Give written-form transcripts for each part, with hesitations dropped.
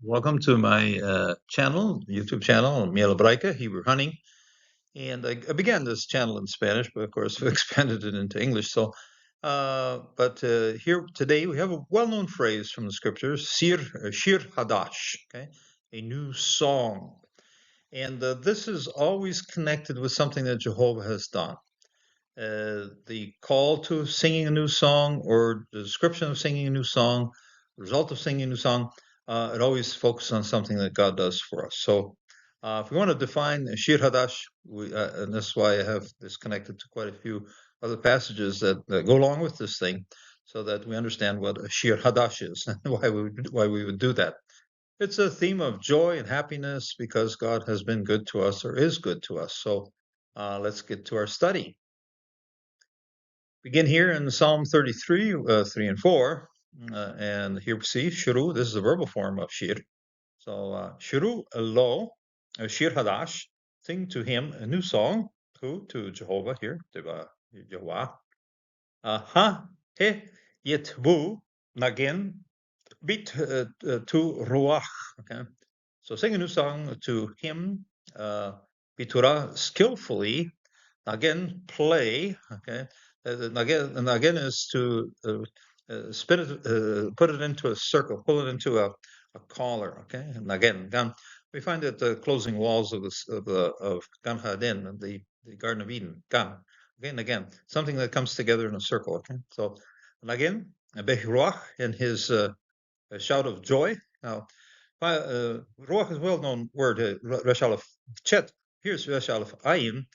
Welcome to my channel, YouTube channel, Miel Hebraica, Hebrew Hunting. And I began this channel in Spanish, but of course we expanded it into English. But here today we have a well-known phrase from the scriptures, Shir Hadash, okay, a new song. And this is always connected with something that Jehovah has done. The call to singing a new song or the description of singing a new song, the result of singing a new song, it always focuses on something that God does for us. So if we want to define Shir Hadash, and that's why I have this connected to quite a few other passages that go along with this thing, so that we understand what a Shir Hadash is and why we would do that. It's a theme of joy and happiness because God has been good to us or is good to us. So let's get to our study. Begin here in Psalm 33, 3 and 4. And here we see Shiru. This is the verbal form of Shir. So Shiru lo, Shir Hadash. Sing to him a new song. Who? To Jehovah here. Jehovah. Ha he yetbu nagin bit to ruach. Okay. So sing a new song to him. Bitura skillfully. Again, play. Okay. Again is to spin it, put it into a circle, pull it into a collar. Okay, and again, we find that the closing walls of Gan Hadin, the Garden of Eden, Gan, again and again, something that comes together in a circle. Okay, so and again, Behiruach in his shout of joy. Now, Ruach is a well-known word. Resh Aleph Chet. Here's Resh Aleph Ayin.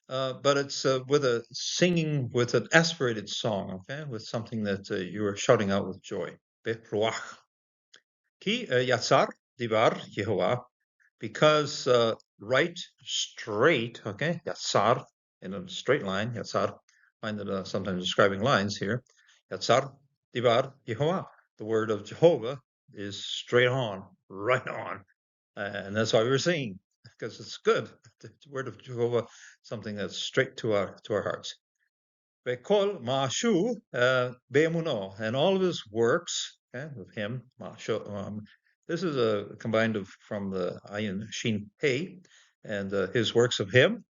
But it's with a singing with an aspirated song, okay, with something that you are shouting out with joy. Beruach. Ki yatzar divar Yehovah, because right, straight, okay, yatzar, in a straight line, yatzar, find that sometimes describing lines here. Yatzar divar Yehovah, the word of Jehovah is straight on, right on. And that's why we're singing, because it's good. The word of Jehovah, something that's straight to our hearts. Bekol ma'ashu be'emuno, and all of his works, okay, of him, this is a combined of from the ayin shin hey, and his works of him,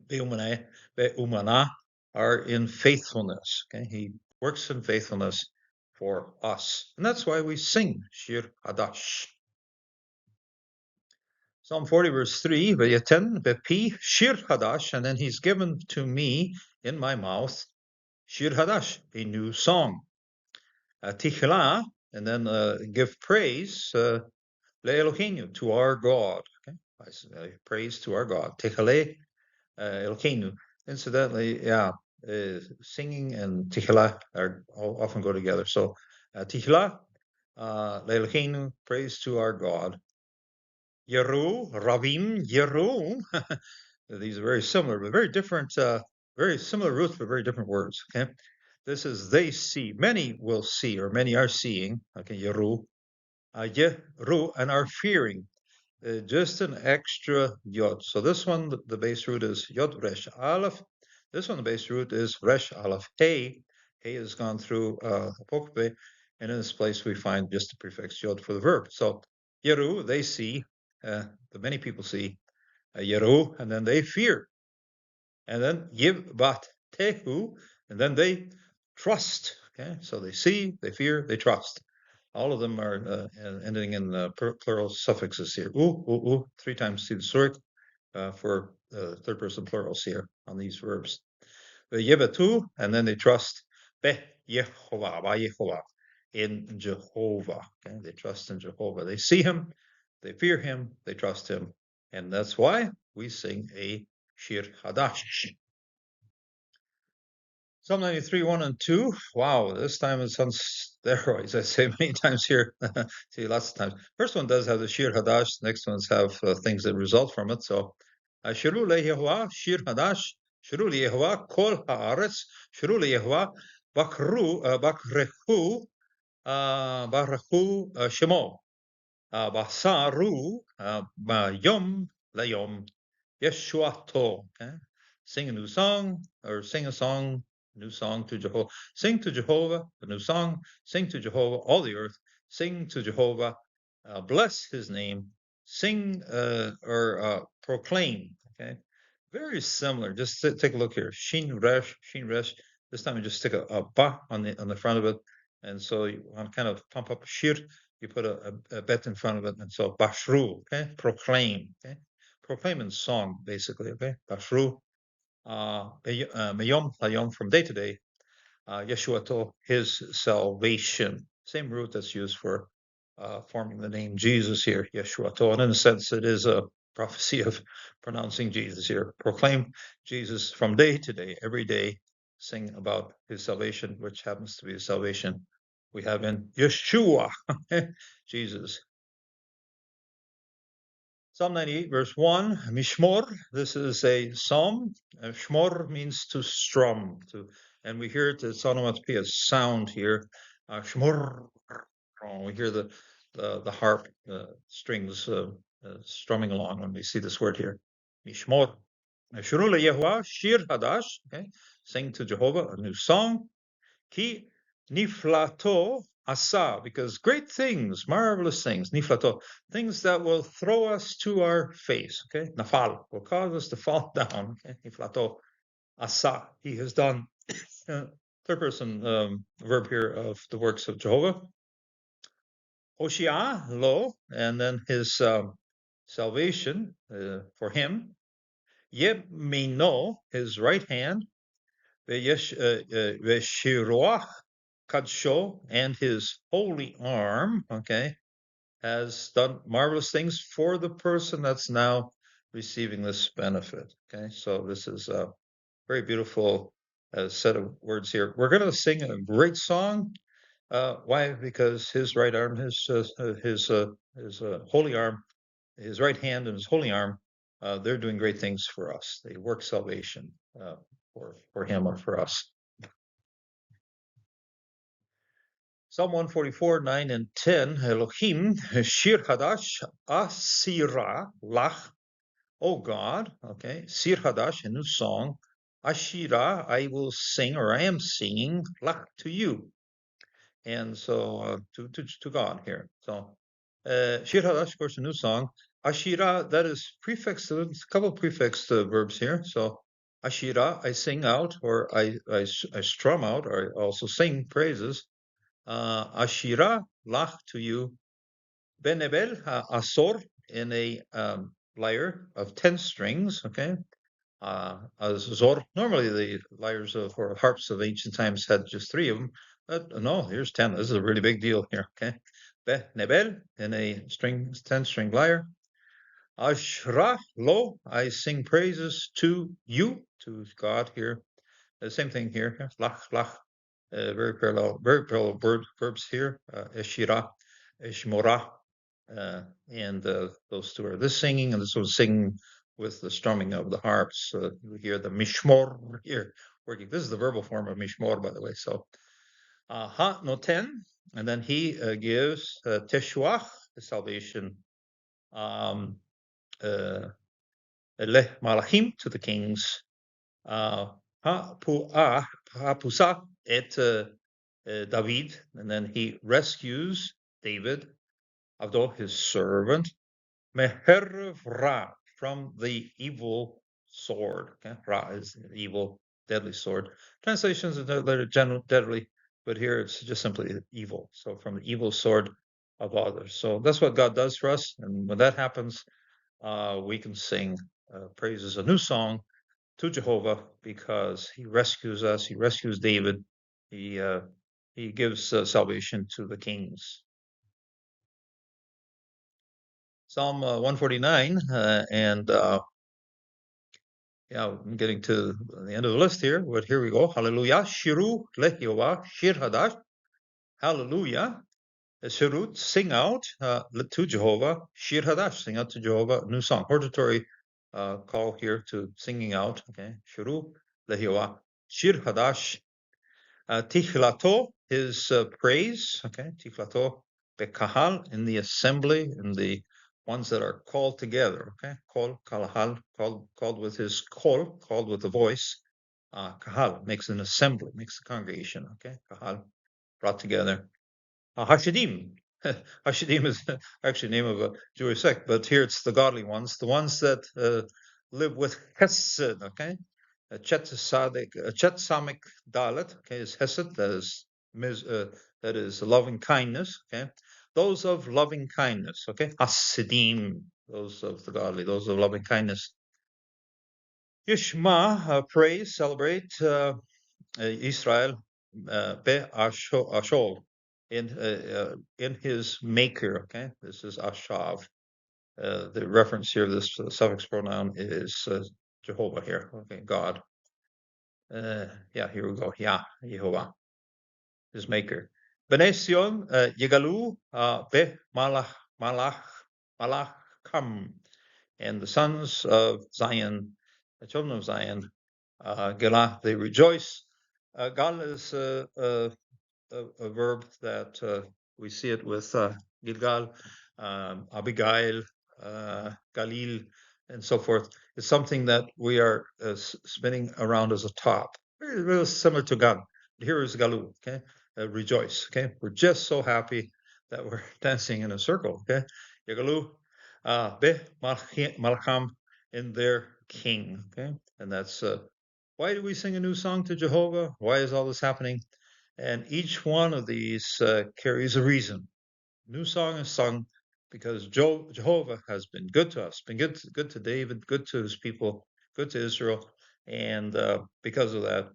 be'umana, are in faithfulness. Okay, he works in faithfulness for us, and that's why we sing Shir Hadash. Psalm 40, verse 3, V'yaten bepi shir hadash, and then he's given to me in my mouth shir hadash, a new song. Tichla, and then give praise le'eloheinu, to our God. Okay, praise to our God. Tichale eloheinu. Incidentally, yeah, singing and tichla are often go together. So tichla le'eloheinu, praise to our God. Yeru, Ravim, Yeru. These are very similar, but very different, very similar roots, but very different words. Okay. This is they see. Many will see, or many are seeing. Okay, Yeru. Yeru, and are fearing. Just an extra yod. So this one, the base root is yod resh aleph. This one, the base root is resh aleph hey. Hey has gone through apocope, and in this place we find just the prefix yod for the verb. So Yeru, they see. The many people see Yeru, and then they fear. And then Yiv Bat Tehu, and then they trust. Okay, so they see, they fear, they trust. All of them are ending in plural suffixes here. Three times see the surik for third person plurals here on these verbs. The Yivatu, and then they trust Be Yehovah, by Yehovah, in Jehovah. Okay, they trust in Jehovah. They see him, they fear him, they trust him, and that's why we sing a Shir Hadash. Psalm 93, 1 and 2. Wow, this time it's on steroids. I say many times here. See, lots of times. First one does have the Shir Hadash. Next ones have things that result from it. So, Shiru leYehovah, Shir Hadash, Shiru leYehovah, Kol Haaretz, Shiru leYehovah, Bakrehu, Barahu Shemo, Basaru, Yom Layom, Yeshuato. Okay? Sing a new song, or sing a song, new song to Jehovah. Sing to Jehovah a new song. Sing to Jehovah, all the earth. Sing to Jehovah bless his name, sing or proclaim. Okay, very similar. Just take a look here. Shin resh, shin resh. This time you just stick a ba on the front of it, and so you want to kind of pump up shir. You put a bet in front of it, and so bashru. Okay, proclaim. Okay, proclaim in song basically. Okay, bashru. Meyom hayom from day to day. Yeshuato, his salvation. Same root that's used for forming the name Jesus here, Yeshuato. And in a sense, it is a prophecy of pronouncing Jesus here. Proclaim Jesus from day to day, every day, sing about his salvation, which happens to be the salvation we have in Yeshua, Jesus. Psalm 98, verse 1, Mishmor. This is a psalm. Shmor means to strum, and we hear it, it's onomatopoeia, sound here. Shmor. We hear the harp strings strumming along when we see this word here. Mishmor. Shuru Yehovah, Shir Hadash. Okay, sing to Jehovah a new song. Ki niflato asa, because great things, marvelous things, niflato, things that will throw us to our face. Okay, nafal will cause us to fall down. Okay, niflato asa, he has done. Third person verb here of the works of Jehovah. Hoshia lo, and then his salvation for him. Yemino, his right hand. Veshiroach Kadsho, and his holy arm, okay, has done marvelous things for the person that's now receiving this benefit. Okay, so this is a very beautiful set of words here. We're going to sing a great song. Why? Because his right arm, his holy arm, his right hand and his holy arm, they're doing great things for us. They work salvation for him or for us. Psalm 144, 9 and 10, Elohim, Shir Hadash, Asira, Lach, O God, okay, Sir Hadash, a new song, Ashira, I will sing, or I am singing, Lach, to you. And so, to God here. So, Shir Hadash, of course, a new song. Ashira, that is prefixed, a couple of prefixed verbs here. So, Ashira, I sing out, or I strum out, or I also sing praises. Ashira, lach to you. Benebel, asor, in a lyre of 10 strings, okay? Azor, normally the lyres or harps of ancient times had just 3 of them, but no, here's 10. This is a really big deal here, okay? Benebel, in a 10-string lyre. Ashra, lo, I sing praises to you, to God here. The same thing here, lach, lach. Very parallel verbs here. Eshira, Eshmora, and those two are this singing, and this was singing with the strumming of the harps. You hear the mishmor here working. This is the verbal form of mishmor, by the way. So ha noten, and then he gives teshuach, the salvation, le malachim, to the kings. Ha pusa et David, and then he rescues David, Avdo, his servant, meherv ra, from the evil sword. Okay? Ra is the evil, deadly sword. Translations are later general deadly, but here it's just simply evil. So from the evil sword of others. So that's what God does for us, and when that happens, we can sing praises, a new song to Jehovah, because he rescues us. He rescues David. He gives salvation to the kings. Psalm 149, and yeah, I'm getting to the end of the list here, but here we go. Hallelujah. Shiru leHyehovah, shir hadash. Hallelujah. Shirut, sing out to Jehovah. Shir hadash, sing out to Jehovah. New song, hortatory call here to singing out. Okay. Shiru leHyehovah, shir hadash. Tichlato, his praise. Okay, tichlato bekahal, in the assembly, in the ones that are called together. Okay, kol kalahal, called with his kol, called with the voice. Kahal makes an assembly, makes the congregation. Okay, kahal brought together. Hashidim, Hashidim is actually the name of a Jewish sect, but here it's the godly ones, the ones that live with Hesed, okay? A Chet-Samic Dalet, okay, is Hesed, that is loving kindness, okay? Those of loving kindness, okay? Hasidim, those of the godly, those of loving kindness. Yishma, praise, celebrate, Israel, be Ashol, in his maker, okay? This is Ashav. The reference here, this suffix pronoun is Jehovah here, okay, God. Yeah, here we go. Yeah, Jehovah, his maker. Bnei Sion, Yigalu, be Malacham, and the sons of Zion, the children of Zion, Gelah, they rejoice. Gal is a verb that we see it with Gilgal, Abigail, Galil, and so forth. It's something that we are spinning around as a top. Very, very similar to God. Here is Galu, okay? Rejoice, okay? We're just so happy that we're dancing in a circle, okay? Yagalu, Be Malcham, in their king, okay? And that's why do we sing a new song to Jehovah? Why is all this happening? And each one of these carries a reason. New song is sung because Jehovah has been good to us, been good to David, good to his people, good to Israel. And because of that,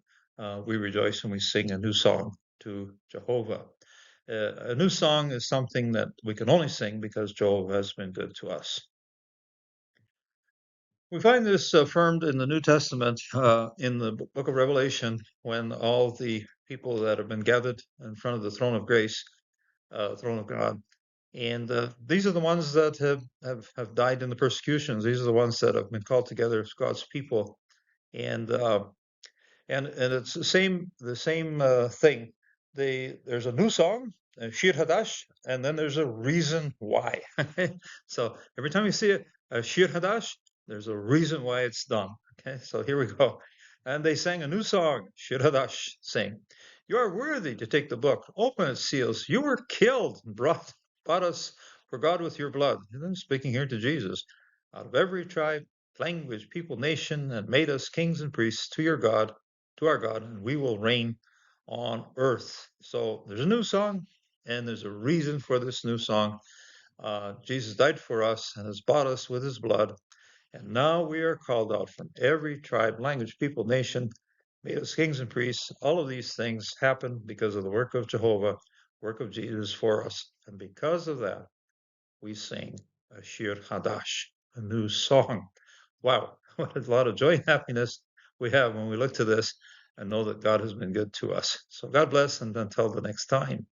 we rejoice and we sing a new song to Jehovah. A new song is something that we can only sing because Jehovah has been good to us. We find this affirmed in the New Testament, in the book of Revelation, when all the people that have been gathered in front of the throne of grace, throne of God, and these are the ones that have died in the persecutions. These are the ones that have been called together as God's people, and it's the same thing. There's a new song, Shir Hadash, and then there's a reason why. So every time you see a Shir Hadash, there's a reason why it's done. Okay, so here we go. And they sang a new song, Shir Hadash, saying, "You are worthy to take the book, open its seals. You were killed and bought us for God with your blood." And then speaking here to Jesus, "Out of every tribe, language, people, nation, and made us kings and priests to your God, to our God, and we will reign on earth." So there's a new song, and there's a reason for this new song. Jesus died for us and has bought us with his blood. And now we are called out from every tribe, language, people, nation, made us kings and priests. All of these things happen because of the work of Jehovah, work of Jesus for us. And because of that, we sing a Shir Hadash, a new song. Wow, what a lot of joy and happiness we have when we look to this and know that God has been good to us. So God bless, and until the next time.